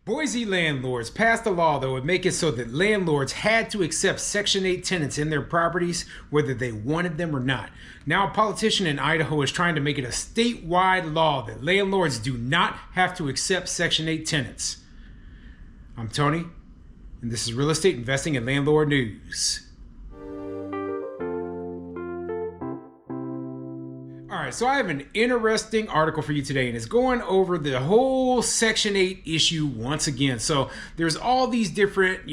Boise landlords passed a law that would make it so that landlords had to accept Section 8 tenants in their properties, whether they wanted them or not. Now, a politician in Idaho is trying to make it a statewide law that landlords do not have to accept Section 8 tenants. I'm Tony, and this is Real Estate Investing and Landlord News. All right, so I have an interesting article for you today, and it's going over the whole Section 8 issue once again. So there's all these different,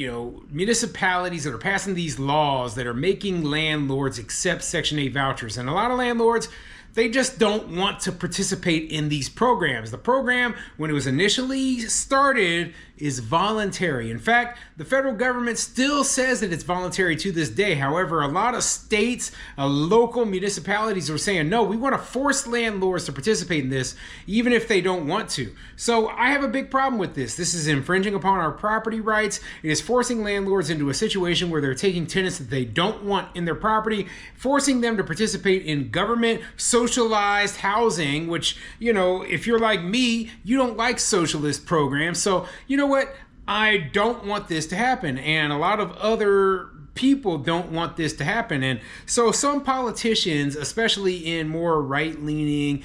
municipalities that are passing these laws that are making landlords accept Section 8 vouchers. And a lot of landlords, they just don't want to participate in these programs. The program, when it was initially started, is voluntary. In fact, the federal government still says that it's voluntary to this day. However, a lot of states, local municipalities are saying, no, we want to force landlords to participate in this, even if they don't want to. So I have a big problem with this. This is infringing upon our property rights. It is forcing landlords into a situation where they're taking tenants that they don't want in their property, forcing them to participate in government socialized housing, which, if you're like me, you don't like socialist programs. So, you know what? I don't want this to happen. And a lot of other people don't want this to happen. And so some politicians, especially in more right-leaning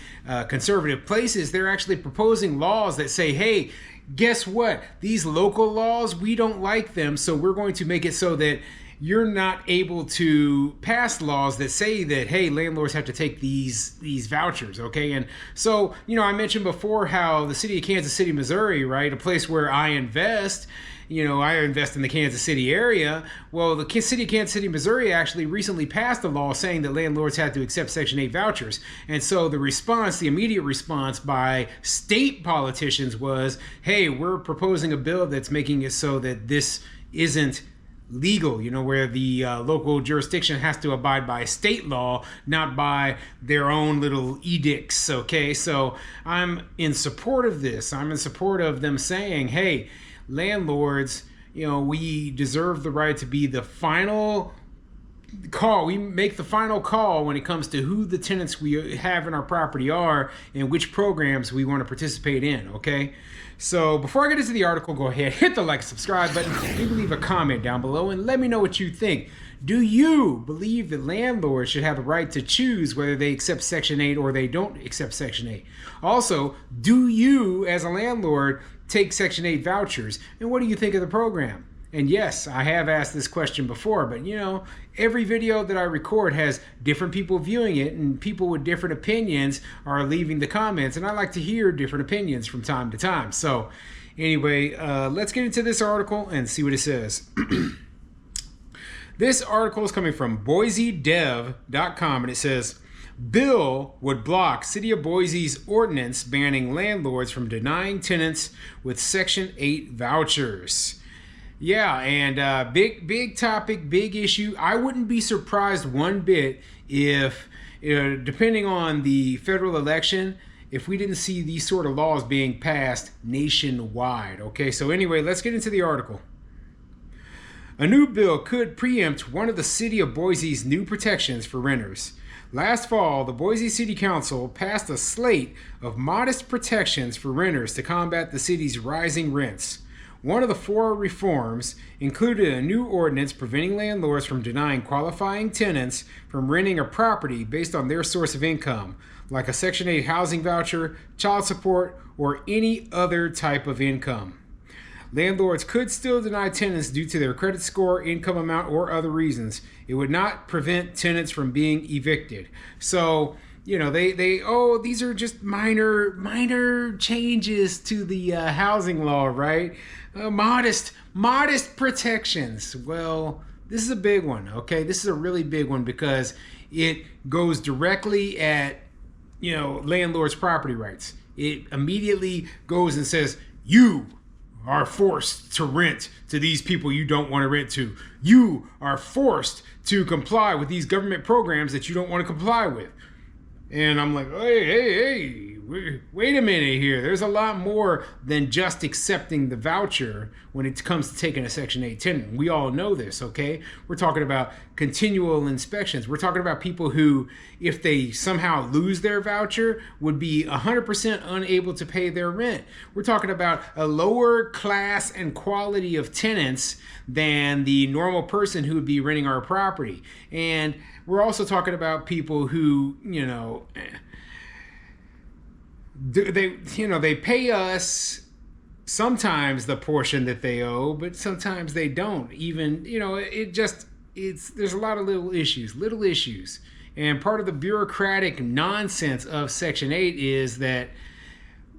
conservative places, they're actually proposing laws that say, hey, guess what? These local laws, we don't like them. So we're going to make it so that you're not able to pass laws that say that, hey, landlords have to take these vouchers, okay? And so, I mentioned before how the city of Kansas City, Missouri, right, a place where I invest, I invest in the Kansas City area. Well, the city of Kansas City, Missouri actually recently passed a law saying that landlords had to accept Section 8 vouchers. And so the immediate response by state politicians was, hey, we're proposing a bill that's making it so that this isn't legal, where the local jurisdiction has to abide by state law, not by their own little edicts, okay? So I'm in support of this. I'm in support of them saying, hey, landlords, we deserve the right to be the final call. We make the final call when it comes to who the tenants we have in our property are and which programs we want to participate in, okay? So before I get into the article, go ahead, hit the like, subscribe button, maybe leave a comment down below and let me know what you think. Do you believe that landlords should have the right to choose whether they accept Section 8 or they don't accept Section 8? Also, do you, as a landlord, take Section 8 vouchers? And what do you think of the program? And yes, I have asked this question before, but every video that I record has different people viewing it, and people with different opinions are leaving the comments, and I like to hear different opinions from time to time. So anyway, let's get into this article and see what it says. This article is coming from BoiseDev.com, and it says, bill would block City of Boise's ordinance banning landlords from denying tenants with Section 8 vouchers. Yeah, and big topic, big issue. I wouldn't be surprised one bit if, depending on the federal election, if we didn't see these sort of laws being passed nationwide. Okay, so anyway, let's get into the article. A new bill could preempt one of the City of Boise's new protections for renters. Last fall, the Boise City Council passed a slate of modest protections for renters to combat the city's rising rents. One of the four reforms included a new ordinance preventing landlords from denying qualifying tenants from renting a property based on their source of income, like a Section 8 housing voucher, child support, or any other type of income. Landlords could still deny tenants due to their credit score, income amount, or other reasons. It would not prevent tenants from being evicted. So, these are just minor changes to the housing law, right? Modest protections. Well, this is a big one, okay? This is a really big one because it goes directly at, landlords' property rights. It immediately goes and says, you are forced to rent to these people you don't want to rent to. You are forced to comply with these government programs that you don't want to comply with. And I'm like, hey, wait a minute here. There's a lot more than just accepting the voucher when it comes to taking a Section 8 tenant. We all know this, okay? We're talking about continual inspections. We're talking about people who, if they somehow lose their voucher, would be 100% unable to pay their rent. We're talking about a lower class and quality of tenants than the normal person who would be renting our property. And we're also talking about people who, they pay us sometimes the portion that they owe, but sometimes they don't. Even, there's a lot of little issues. And part of the bureaucratic nonsense of Section 8 is that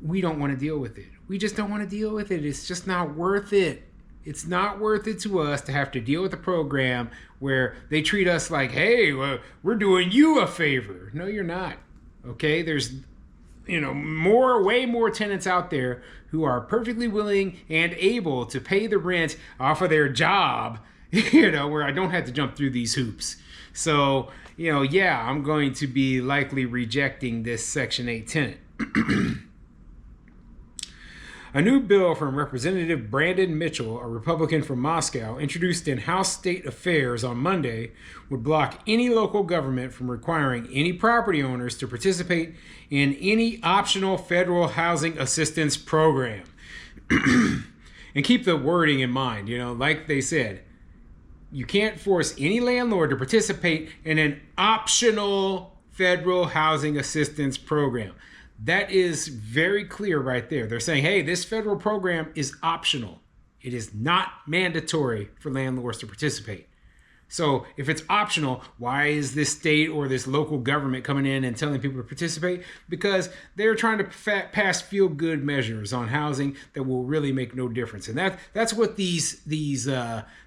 we don't want to deal with it. We just don't want to deal with it. It's just not worth it. It's not worth it to us to have to deal with a program where they treat us like, hey, well, we're doing you a favor. No, you're not. Okay? There's way more tenants out there who are perfectly willing and able to pay the rent off of their job, where I don't have to jump through these hoops. So, I'm going to be likely rejecting this Section 8 tenant. A new bill from Representative Brandon Mitchell, a Republican from Moscow, introduced in House State Affairs on Monday, would block any local government from requiring any property owners to participate in any optional federal housing assistance program. And keep the wording in mind, like they said, you can't force any landlord to participate in an optional federal housing assistance program. That is very clear right there. They're saying, hey, this federal program is optional. It is not mandatory for landlords to participate. So if it's optional, why is this state or this local government coming in and telling people to participate? Because they're trying to pass feel-good measures on housing that will really make no difference. And that's what these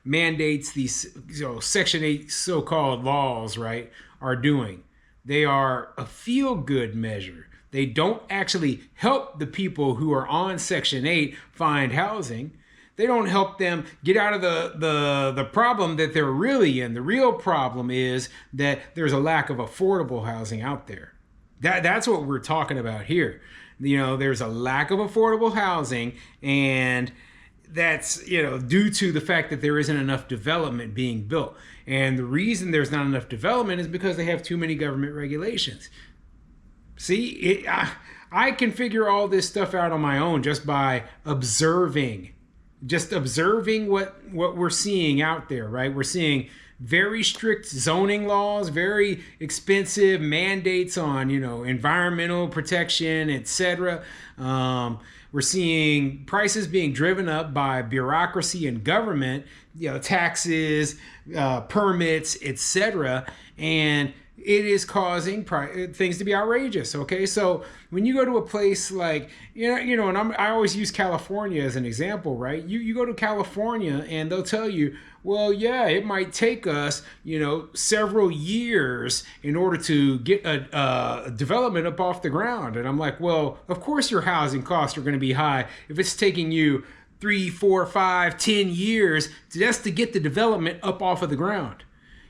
mandates, these Section 8 so-called laws, right, are doing. They are a feel-good measure. They don't actually help the people who are on Section 8 find housing. They don't help them get out of the problem that they're really in. The real problem is that there's a lack of affordable housing out there. That's what we're talking about here. There's a lack of affordable housing, and that's due to the fact that there isn't enough development being built. And the reason there's not enough development is because they have too many government regulations. See, I can figure all this stuff out on my own just by observing what we're seeing out there, right? We're seeing very strict zoning laws, very expensive mandates on, environmental protection, etc. We're seeing prices being driven up by bureaucracy and government, taxes, permits, etc. And it is causing things to be outrageous. Okay, so when you go to a place like and I always use California as an example, right? You go to California and they'll tell you, well, yeah, it might take us several years in order to get a development up off the ground. And I'm like, well, of course your housing costs are going to be high if it's taking you 3, 4, 5, 10 years just to get the development up off of the ground.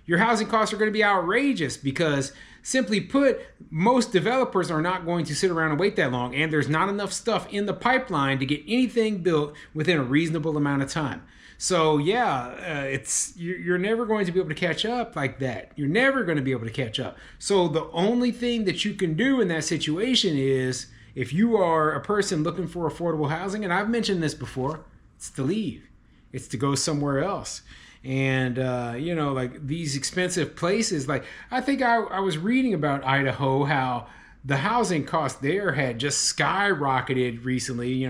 Your housing costs are going to be outrageous because, simply put, most developers are not going to sit around and wait that long, and there's not enough stuff in the pipeline to get anything built within a reasonable amount of time. So you're never going to be able to catch up like that. You're never going to be able to catch up. So the only thing that you can do in that situation is, if you are a person looking for affordable housing, and I've mentioned this before, it's to leave. It's to go somewhere else. And, like these expensive places, like I think I was reading about Idaho, how the housing cost there had just skyrocketed recently,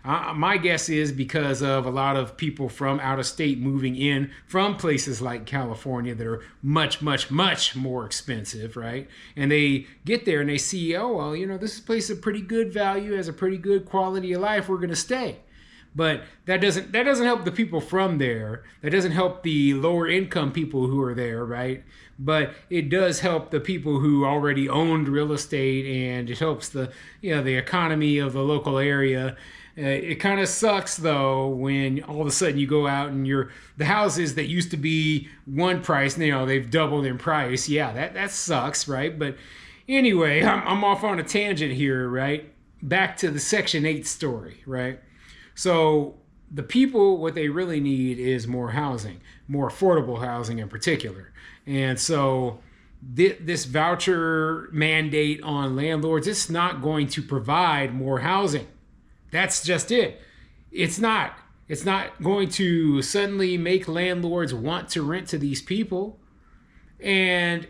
my guess is because of a lot of people from out of state moving in from places like California that are much, much, much more expensive, right? And they get there and they see, oh, well, this place is a pretty good value, has a pretty good quality of life, we're going to stay. But that doesn't help the people from there. That doesn't help the lower income people who are there, right? But it does help the people who already owned real estate, and it helps the economy of the local area. It kind of sucks though when all of a sudden you go out and the houses that used to be one price, they've doubled in price. Yeah, that sucks, right? But Anyway, I'm off on a tangent here, right? Back to the Section 8 story, right? So the people, what they really need is more housing, more affordable housing in particular. And so this voucher mandate on landlords, it's not going to provide more housing. That's just it. It's not. It's not going to suddenly make landlords want to rent to these people. And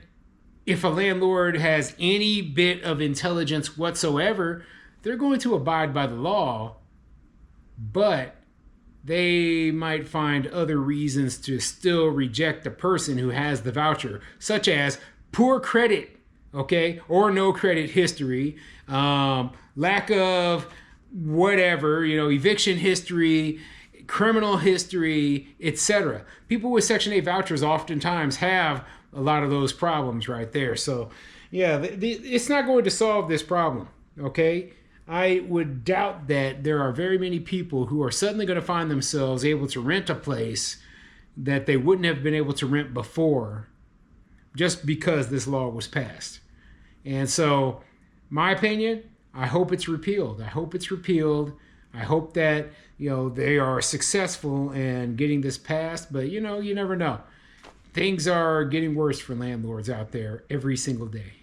if a landlord has any bit of intelligence whatsoever, they're going to abide by the law, but they might find other reasons to still reject the person who has the voucher, such as poor credit, okay, or no credit history, lack of whatever, eviction history, criminal history, etc. People with Section 8 vouchers oftentimes have a lot of those problems right there. So, yeah, it's not going to solve this problem, okay? I would doubt that there are very many people who are suddenly going to find themselves able to rent a place that they wouldn't have been able to rent before just because this law was passed. And so, my opinion, I hope it's repealed. I hope it's repealed. I hope that, they are successful in getting this passed, but you never know. Things are getting worse for landlords out there every single day.